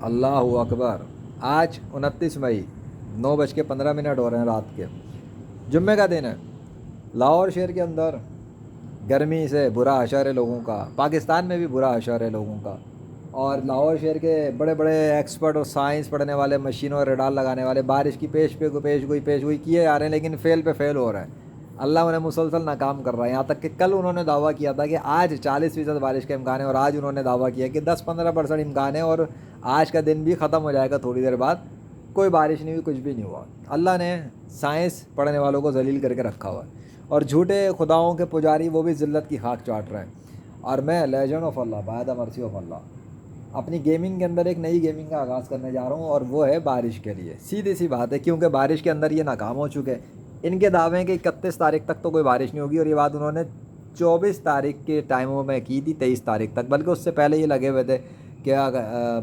अल्लाह अकबर। आज 29 मई 9:15 हो रहे हैं रात के, जुम्मे का दिन है। लाहौर शहर के अंदर गर्मी से बुरा हशर है लोगों का, पाकिस्तान में भी बुरा हशर है लोगों का। और लाहौर शहर के बड़े बड़े एक्सपर्ट और साइंस पढ़ने वाले, मशीनों और रडार लगाने वाले बारिश की पेश गोई किए जा रहे हैं, लेकिन फेल पे फेल हो रहा है। अल्लाह उन्हें मुसलसल नाकाम कर रहा है। यहाँ तक कि कल उन्होंने दावा किया था कि आज 40% बारिश का इम्कान है, और आज उन्होंने दावा किया कि 10-15% इम्कान है, और आज का दिन भी ख़त्म हो जाएगा थोड़ी देर बाद। कोई बारिश नहीं हुई, कुछ भी नहीं हुआ। अल्लाह ने साइंस पढ़ने वालों को जलील करके रखा हुआ है, और झूठे खुदाओं के पुजारी वो भी ज़िल्लत की खाक चाट रहे हैं। और मैं legend of Allah, by the mercy of Allah, अपनी गेमिंग के अंदर एक नई गेमिंग का आगाज़ करने जा रहा हूँ, और वो है बारिश के लिए। सीधी सी बात है, क्योंकि बारिश के अंदर ये नाकाम हो चुके हैं। इनके दावे हैं कि 31 तारीख तक तो कोई बारिश नहीं होगी, और ये बात उन्होंने 24 तारीख के टाइमों में की थी, 23 तारीख तक, बल्कि उससे पहले ये लगे हुए थे कि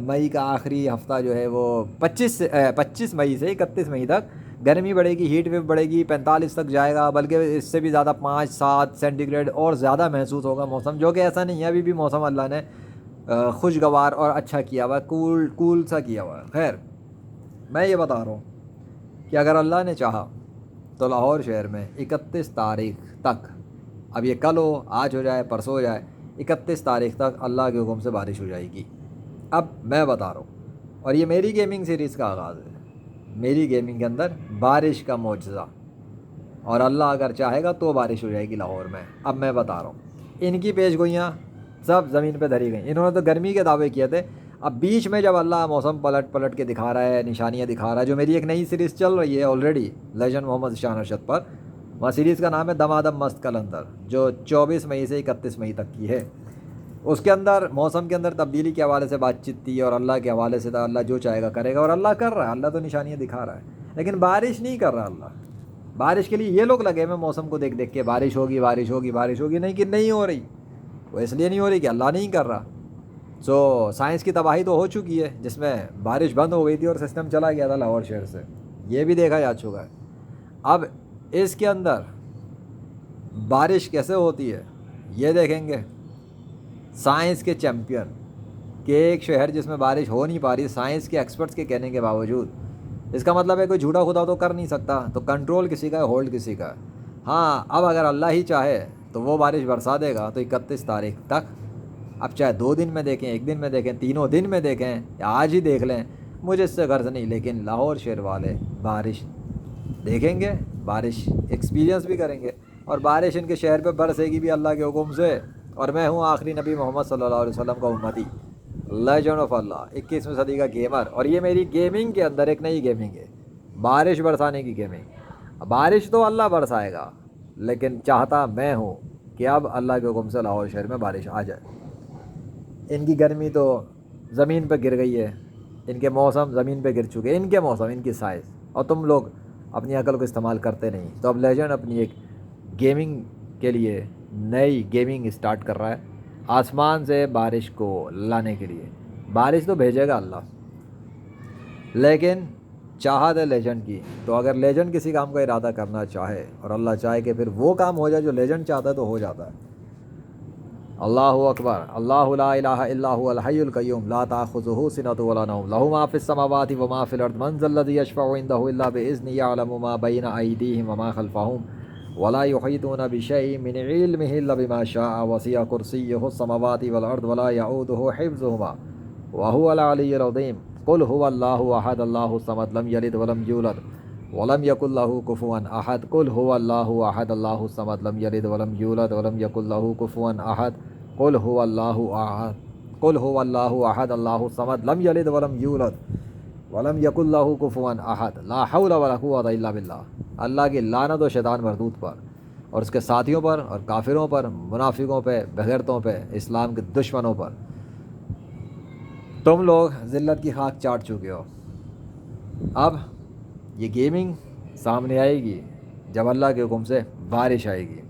मई का आखिरी हफ्ता जो है वो 25 मई से 31 मई तक गर्मी बढ़ेगी, हीट वेव बढ़ेगी, 45 तक जाएगा, बल्कि इससे भी ज़्यादा 5-7 सेंटीग्रेड और ज़्यादा महसूस होगा मौसम, जो कि ऐसा नहीं है। अभी भी मौसम अल्लाह ने खुशगवार और अच्छा किया हुआ है, कूल कूल सा किया हुआ है। खैर, मैं ये बता रहा हूँ कि अगर अल्लाह ने चाहा तो लाहौर शहर में 31 तारीख तक, अब ये कल हो, आज हो जाए, परसों हो जाए, 31 तारीख तक अल्लाह के हुक्म से बारिश हो जाएगी। अब मैं बता रहा हूँ, और ये मेरी गेमिंग सीरीज़ का आगाज़ है। मेरी गेमिंग के अंदर बारिश का मौजज़ा, और अल्लाह अगर चाहेगा तो बारिश हो जाएगी लाहौर में। अब मैं बता रहा हूँ, इनकी पेशगोइयाँ सब ज़मीन पे धरी गई। इन्होंने तो गर्मी के दावे किए थे, अब बीच में जब अल्लाह मौसम पलट पलट के दिखा रहा है, निशानियाँ दिखा रहा है, जो मेरी एक नई सीरीज़ चल रही है ऑलरेडी लेजेंड मोहम्मद शान अरशद पर, वह सीरीज़ का नाम है दमादम मस्त कलंदर, जो 24 मई से 31 मई तक की है। उसके अंदर मौसम के अंदर तब्दीली के हवाले से बातचीत थी, और अल्लाह के हवाले से था, अल्लाह जो चाहेगा करेगा, और अल्लाह कर रहा है। अल्लाह तो निशानियाँ दिखा रहा है, लेकिन बारिश नहीं कर रहा अल्लाह। बारिश के लिए ये लोग लगे हुए मौसम को देख देख के, बारिश होगी बारिश होगी बारिश होगी, नहीं कि नहीं हो रही। वो इसलिए नहीं हो रही कि अल्लाह नहीं कर रहा। सो साइंस की तबाही तो हो चुकी है, जिसमें बारिश बंद हो गई थी और सिस्टम चला गया था लाहौर शहर से, ये भी देखा जा चुका है। अब इसके अंदर बारिश कैसे होती है ये देखेंगे। साइंस के चैम्पियन कि एक शहर जिसमें बारिश हो नहीं पा रही, साइंस के एक्सपर्ट्स के कहने के बावजूद, इसका मतलब है कोई झूठा खुदा तो कर नहीं सकता, तो कंट्रोल किसी का है, होल्ड किसी का है। हाँ, अब अगर अल्लाह ही चाहे तो वो बारिश बरसा देगा, तो 31 तारीख तक, अब चाहे 2 दिन में देखें, 1 दिन में देखें, 3 दिन में देखें, या आज ही देख लें, मुझे इससे गर्ज नहीं, लेकिन लाहौर शहर वाले बारिश देखेंगे, बारिश एक्सपीरियंस भी करेंगे, और बारिश इनके शहर पे बरसेगी भी अल्लाह के हुक्म से। और मैं हूँ आखिरी नबी मोहम्मद सल्लल्लाहु अलैहि वसल्लम का उम्मती, लेजेंड ऑफ अल्लाह, 21वीं सदी का गेमर। और ये मेरी गेमिंग के अंदर एक नई गेमिंग है, बारिश बरसाने की गेमिंग। बारिश तो अल्लाह बरसाएगा, लेकिन चाहता मैं हूँ कि अब अल्लाह के हुक्म से लाहौर शहर में बारिश आ जाए। इनकी गर्मी तो ज़मीन पर गिर गई है, इनके मौसम ज़मीन पे गिर चुके हैं, इनके मौसम, इनकी साइज़, और तुम लोग अपनी अकल को इस्तेमाल करते नहीं। तो अब लेजेंड अपनी एक गेमिंग के लिए नई गेमिंग स्टार्ट कर रहा है, आसमान से बारिश को लाने के लिए। बारिश तो भेजेगा अल्लाह, लेकिन चाहत है लेजेंड की। तो अगर लेजेंड किसी काम का इरादा करना चाहे, और अल्लाह चाहे कि फिर वो काम हो जाए जो लेजेंड चाहता है, तो हो जाता है। अल्लाहु अकबर, अल्लाहु ला इलाहा इल्ला हुवल हय्युल क़य्यूम ला ताख़ुज़ुहु सिनतुन वला नौम लहु मा फ़िस समावाति व मा फ़िल अर्द मन ज़ल्लज़ी यशफ़अु इंदहु इल्ला बिइज़्निही यअलमु मा बैना अयदीहिम व मा ख़ल्फ़हुम वला युहीतूना बिशैइन मिन इल्मिही इल्ला बिमा शाअ वसिअ कुर्सिय्युहु समावाति वल अर्द वला यऊदुहु हिफ़्ज़ुहुमा व हुवल अलिय्युल अज़ीम। क़ुल हुवल्लाहु अहद अल्लाहु समद लम यलिद वलम यूलद वलम यकुल लहू कुफुवन अहद। कुल हुवल्लाहु अहद अल्लाहु समद लम यलिद वलम यूलद वलम यकुल लहू कुफुवन अहद। कुल हुवल्लाहु अहद, कुल हुवल्लाहु अहद अल्लाहु समद लम यलिद वलम यूलद वलम यकुल लहू कुफुवन अहद। ला हौला वला कुव्वता इल्ला बिल्लाह। अल्लाह की लानत और शैतान मरदूद पर, और उसके साथियों पर, और काफिरों पर, मुनाफिकों पे, बेगैरतों पे, इस्लाम के दुश्मनों पर। तुम लोग ज़िल्लत की खाक चाट चुके हो। अब ये गेमिंग सामने आएगी जब अल्लाह के हुक्म से बारिश आएगी,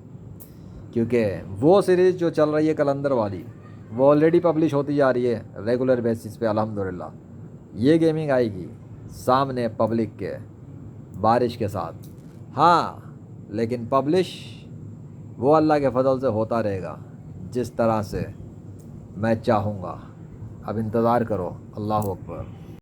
क्योंकि वो सीरीज़ जो चल रही है कलंदर वाली, वो ऑलरेडी पब्लिश होती जा रही है रेगुलर बेसिस पे अल्हम्दुलिल्लाह। ये गेमिंग आएगी सामने पब्लिक के, बारिश के साथ। हाँ, लेकिन पब्लिश वो अल्लाह के फजल से होता रहेगा जिस तरह से मैं चाहूँगा। اب انتظار کرو. اللہ اکبر.